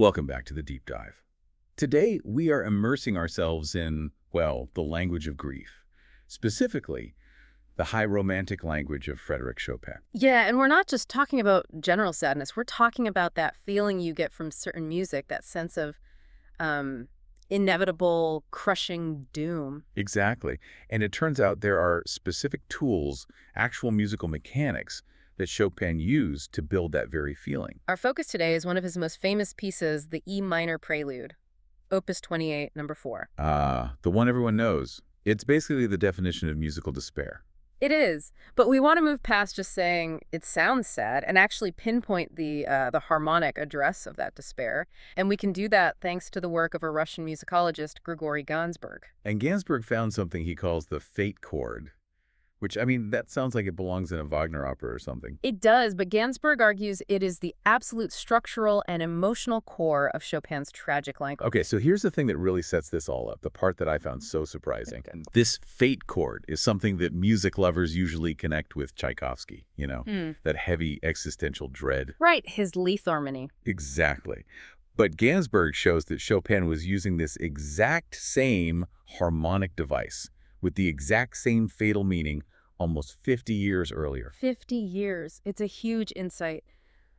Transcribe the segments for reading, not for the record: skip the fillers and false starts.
Welcome back to the Deep Dive. Today, we are immersing ourselves in, well, the language of grief. Specifically, the high romantic language of Frédéric Chopin. Yeah, and we're not just talking about general sadness. We're talking about that feeling you get from certain music, that sense of um, inevitable, crushing doom. Exactly. And it turns out there are specific tools, actual musical mechanics, that Chopin used to build that very feeling. Our focus today is one of his most famous pieces, the E minor prelude, Opus 28, number 4. The one everyone knows. It's basically the definition of musical despair. It is, but we want to move past just saying it sounds sad and actually pinpoint the harmonic address of that despair. And we can do that thanks to the work of a Russian musicologist, Grigory Gansberg. And Gansberg found something he calls the fate chord, which, I mean, that sounds like it belongs in a Wagner opera or something. It does, but Gansberg argues it is the absolute structural and emotional core of Chopin's tragic language. Okay, so here's the thing that really sets this all up, the part that I found so surprising. This fate chord is something that music lovers usually connect with Tchaikovsky, that heavy existential dread. Right, his Harmony. Exactly. But Gansberg shows that Chopin was using this exact same harmonic device with the exact same fatal meaning almost 50 years earlier. 50 years. It's a huge insight.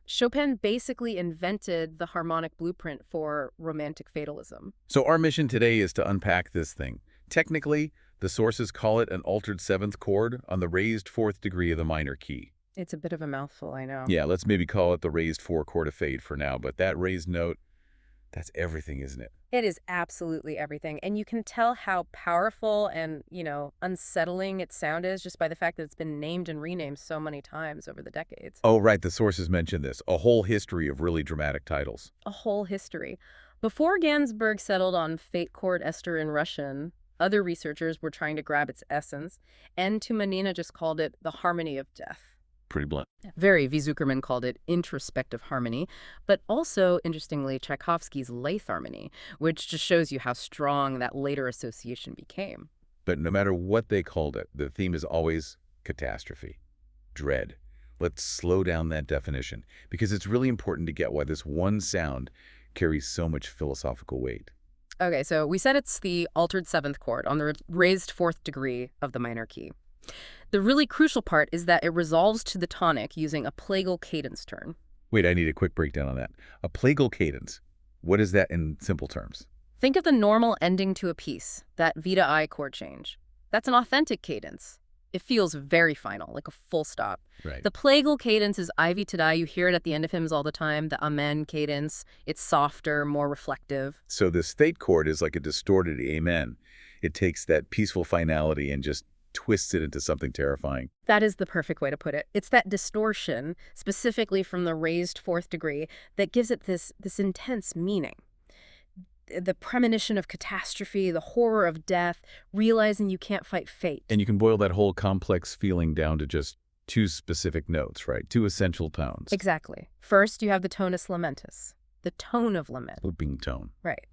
Chopin basically invented the harmonic blueprint for romantic fatalism. So our mission today is to unpack this thing. Technically, the sources call it an altered seventh chord on the raised fourth degree of the minor key. It's a bit of a mouthful, I know. Yeah, let's maybe call it the raised four chord of fade for now, but that raised note, that's everything, isn't it? It is absolutely everything. And you can tell how powerful and, unsettling its sound is just by the fact that it's been named and renamed so many times over the decades. Oh, right, the sources mention this. A whole history of really dramatic titles. A whole history. Before Gansberg settled on Fate chord Esther in Russian, other researchers were trying to grab its essence, and Tumanina just called it the harmony of death. Pretty blunt. Very, V. Zuckerman called it introspective harmony, but also, interestingly, Tchaikovsky's Harmony, which just shows you how strong that later association became. But no matter what they called it, the theme is always catastrophe, dread. Let's slow down that definition, because it's really important to get why this one sound carries so much philosophical weight. Okay, so we said it's the altered seventh chord on the raised fourth degree of the minor key. The really crucial part is that it resolves to the tonic using a plagal cadence turn. Wait, I need a quick breakdown on that. A plagal cadence. What is that in simple terms? Think of the normal ending to a piece, that V to I chord change. That's an authentic cadence. It feels very final, like a full stop. Right. The plagal cadence is Ivy to die. You hear it at the end of hymns all the time, the amen cadence. It's softer, more reflective. So this fate chord is like a distorted amen. It takes that peaceful finality and just twists it into something terrifying. That is the perfect way to put it. It's that distortion, specifically from the raised fourth degree, that gives it this intense meaning. The premonition of catastrophe, the horror of death, realizing you can't fight fate. And you can boil that whole complex feeling down to just two specific notes, right? Two essential tones. Exactly. First, you have the tonus lamentus, the tone of lament. Looping tone. Right.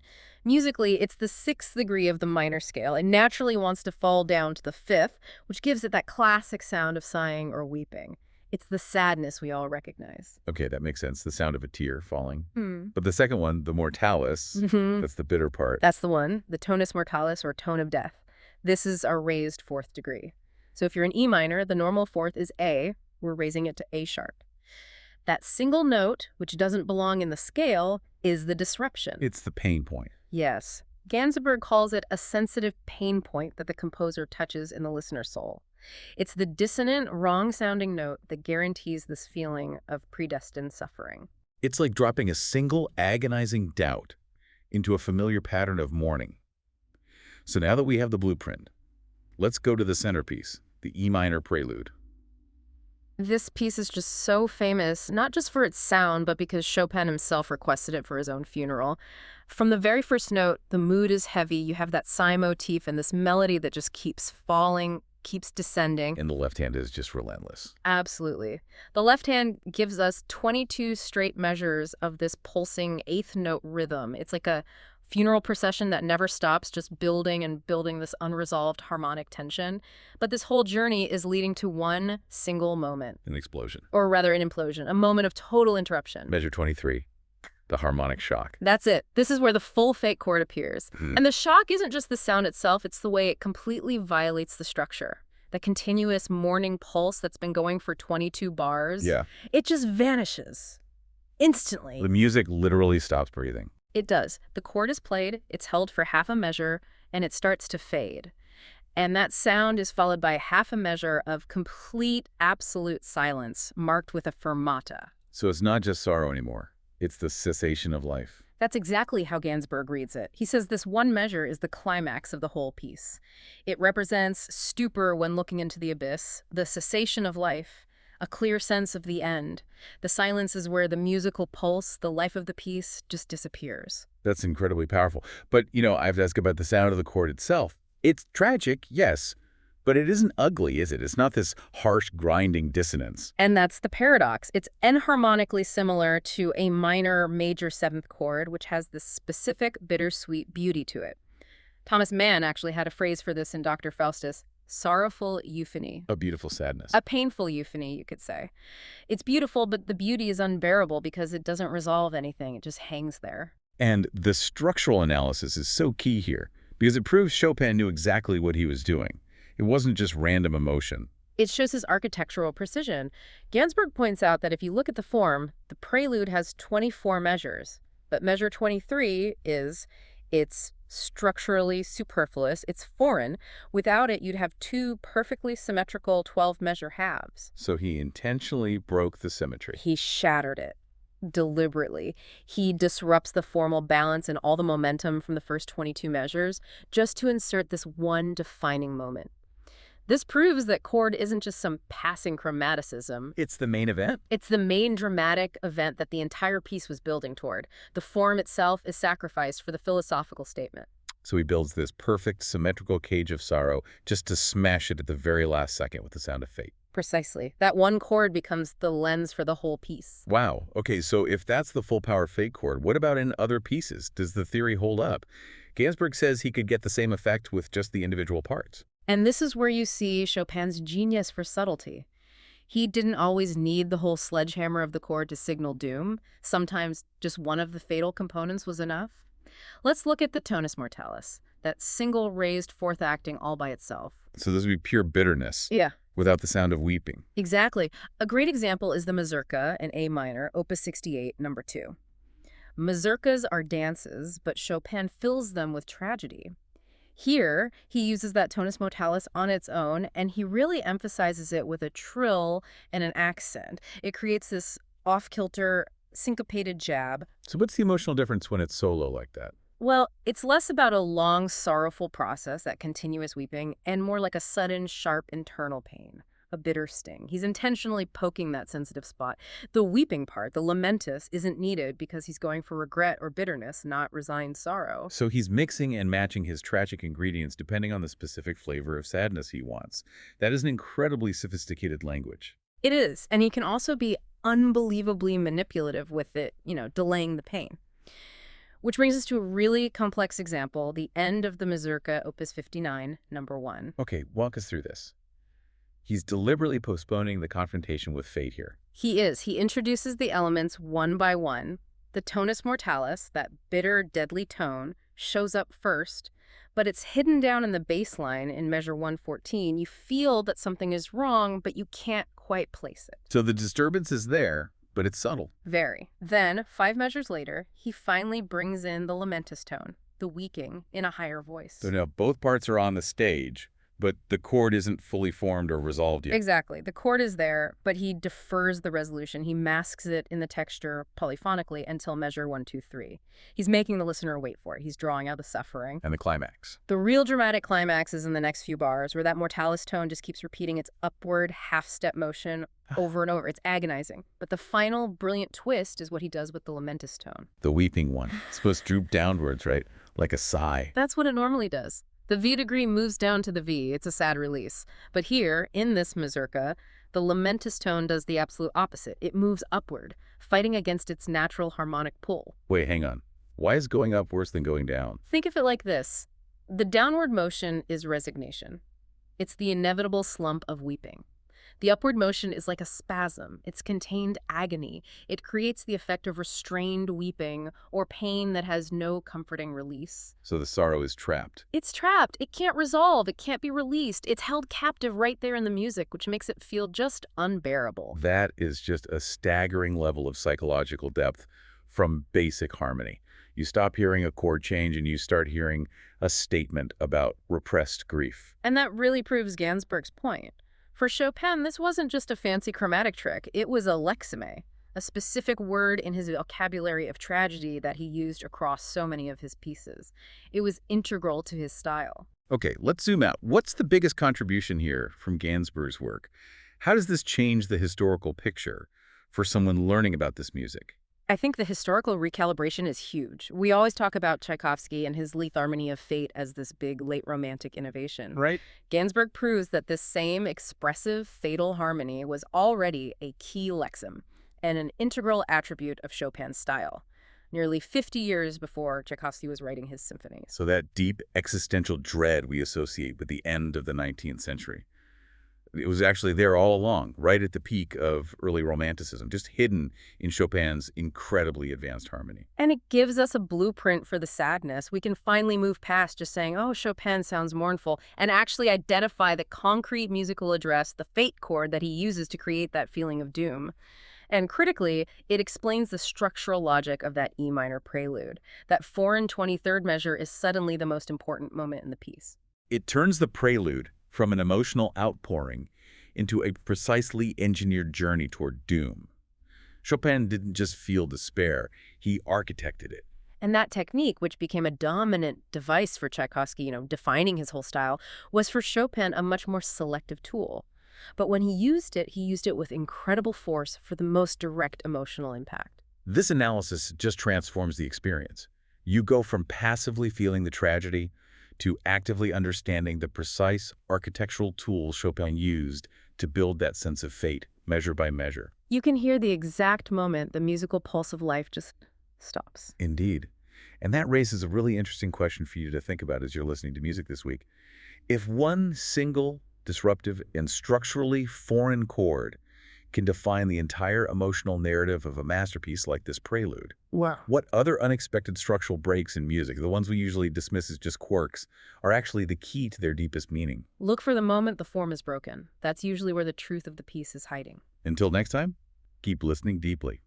Musically, it's the sixth degree of the minor scale. It naturally wants to fall down to the fifth, which gives it that classic sound of sighing or weeping. It's the sadness we all recognize. Okay, that makes sense. The sound of a tear falling. Hmm. But the second one, the mortalis, that's the bitter part. That's the one, the tonus mortalis, or tone of death. This is our raised fourth degree. So if you're in E minor, the normal fourth is A. We're raising it to A sharp. That single note, which doesn't belong in the scale, is the disruption. It's the pain point. Yes. Gansberg calls it a sensitive pain point that the composer touches in the listener's soul. It's the dissonant, wrong-sounding note that guarantees this feeling of predestined suffering. It's like dropping a single agonizing doubt into a familiar pattern of mourning. So now that we have the blueprint, let's go to the centerpiece, the E minor prelude. This piece is just so famous, not just for its sound, but because Chopin himself requested it for his own funeral. From the very first note, the mood is heavy. You have that psi motif and this melody that just keeps falling, keeps descending. And the left hand is just relentless. Absolutely. The left hand gives us 22 straight measures of this pulsing eighth note rhythm. It's like a funeral procession that never stops, just building and building this unresolved harmonic tension. But this whole journey is leading to one single moment. An explosion. Or rather, an implosion, a moment of total interruption. Measure 23. The harmonic shock. That's it. This is where the full fake chord appears. Hmm. And the shock isn't just the sound itself, it's the way it completely violates the structure. The continuous morning pulse that's been going for 22 bars. Yeah. It just vanishes. Instantly. The music literally stops breathing. It does. The chord is played, it's held for half a measure, and it starts to fade. And that sound is followed by half a measure of complete, absolute silence, marked with a fermata. So it's not just sorrow anymore. It's the cessation of life. That's exactly how Gansberg reads it. He says this one measure is the climax of the whole piece. It represents stupor when looking into the abyss, the cessation of life, a clear sense of the end. The silence is where the musical pulse, the life of the piece, just disappears. That's incredibly powerful. But, I have to ask about the sound of the chord itself. It's tragic, yes, but it isn't ugly, is it? It's not this harsh, grinding dissonance. And that's the paradox. It's enharmonically similar to a minor major seventh chord, which has this specific bittersweet beauty to it. Thomas Mann actually had a phrase for this in Dr. Faustus: sorrowful euphony. A beautiful sadness. A painful euphony, you could say. It's beautiful, but the beauty is unbearable because it doesn't resolve anything. It just hangs there. And the structural analysis is so key here, because it proves Chopin knew exactly what he was doing. It wasn't just random emotion. It shows his architectural precision. Gansberg points out that if you look at the form, the prelude has 24 measures, but measure 23 it's structurally superfluous, it's foreign. Without it, you'd have two perfectly symmetrical 12-measure halves. So he intentionally broke the symmetry. He shattered it. Deliberately. He disrupts the formal balance and all the momentum from the first 22 measures just to insert this one defining moment. This proves that chord isn't just some passing chromaticism. It's the main event? It's the main dramatic event that the entire piece was building toward. The form itself is sacrificed for the philosophical statement. So he builds this perfect, symmetrical cage of sorrow just to smash it at the very last second with the sound of fate. Precisely. That one chord becomes the lens for the whole piece. Wow. Okay, so if that's the full power fate chord, what about in other pieces? Does the theory hold up? Gansberg says he could get the same effect with just the individual parts. And this is where you see Chopin's genius for subtlety. He didn't always need the whole sledgehammer of the chord to signal doom. Sometimes just one of the fatal components was enough. Let's look at the tonus mortalis, that single raised fourth acting all by itself. So this would be pure bitterness. Yeah. Without the sound of weeping. Exactly. A great example is the mazurka in A minor, Opus 68, number 2. Mazurkas are dances, but Chopin fills them with tragedy. Here, he uses that tonus mortalis on its own, and he really emphasizes it with a trill and an accent. It creates this off-kilter, syncopated jab. So what's the emotional difference when it's solo like that? Well, it's less about a long, sorrowful process, that continuous weeping, and more like a sudden, sharp internal pain, a bitter sting. He's intentionally poking that sensitive spot. The weeping part, the lamentus, isn't needed because he's going for regret or bitterness, not resigned sorrow. So he's mixing and matching his tragic ingredients depending on the specific flavor of sadness he wants. That is an incredibly sophisticated language. It is, and he can also be unbelievably manipulative with it, delaying the pain. Which brings us to a really complex example, the end of the mazurka, Opus 59, number 1. Okay, walk us through this. He's deliberately postponing the confrontation with fate here. He is. He introduces the elements one by one. The tonus mortalis, that bitter, deadly tone, shows up first, but it's hidden down in the bass line in measure 114. You feel that something is wrong, but you can't quite place it. So the disturbance is there, but it's subtle. Very. Then, 5 measures later, he finally brings in the lamentus tone, the weaking, in a higher voice. So now both parts are on the stage, but the chord isn't fully formed or resolved yet. Exactly. The chord is there, but he defers the resolution. He masks it in the texture polyphonically until measure 123. He's making the listener wait for it. He's drawing out the suffering. And the climax. The real dramatic climax is in the next few bars, where that mortalis tone just keeps repeating its upward half-step motion over and over. It's agonizing. But the final brilliant twist is what he does with the lamentus tone. The weeping one. It's supposed to droop downwards, right? Like a sigh. That's what it normally does. The V degree moves down to the V. It's a sad release. But here, in this mazurka, the lamentus tone does the absolute opposite. It moves upward, fighting against its natural harmonic pull. Wait, hang on. Why is going up worse than going down? Think of it like this. The downward motion is resignation. It's the inevitable slump of weeping. The upward motion is like a spasm. It's contained agony. It creates the effect of restrained weeping or pain that has no comforting release. So the sorrow is trapped. It's trapped. It can't resolve. It can't be released. It's held captive right there in the music, which makes it feel just unbearable. That is just a staggering level of psychological depth from basic harmony. You stop hearing a chord change and you start hearing a statement about repressed grief. And that really proves Gansberg's point. For Chopin, this wasn't just a fancy chromatic trick. It was a lexeme, a specific word in his vocabulary of tragedy that he used across so many of his pieces. It was integral to his style. Okay, let's zoom out. What's the biggest contribution here from Gansberg's work? How does this change the historical picture for someone learning about this music? I think the historical recalibration is huge. We always talk about Tchaikovsky and his Letharmony of Fate as this big late romantic innovation. Right? Gansberg proves that this same expressive, fatal harmony was already a key lexeme and an integral attribute of Chopin's style, nearly 50 years before Tchaikovsky was writing his symphonies. So that deep existential dread we associate with the end of the 19th century. It was actually there all along, right at the peak of early Romanticism, just hidden in Chopin's incredibly advanced harmony. And it gives us a blueprint for the sadness. We can finally move past just saying, oh, Chopin sounds mournful, and actually identify the concrete musical address, the fate chord that he uses to create that feeling of doom. And critically, it explains the structural logic of that E minor prelude. That foreign 23rd measure is suddenly the most important moment in the piece. It turns the prelude from an emotional outpouring into a precisely engineered journey toward doom. Chopin didn't just feel despair, he architected it. And that technique, which became a dominant device for Tchaikovsky, defining his whole style, was for Chopin a much more selective tool. But when he used it with incredible force for the most direct emotional impact. This analysis just transforms the experience. You go from passively feeling the tragedy to actively understanding the precise architectural tools Chopin used to build that sense of fate, measure by measure. You can hear the exact moment the musical pulse of life just stops. Indeed. And that raises a really interesting question for you to think about as you're listening to music this week. If one single, disruptive, and structurally foreign chord can define the entire emotional narrative of a masterpiece like this prelude, Wow. what other unexpected structural breaks in music, the ones we usually dismiss as just quirks, are actually the key to their deepest meaning? Look for the moment the form is broken. That's usually where the truth of the piece is hiding. Until next time, keep listening deeply.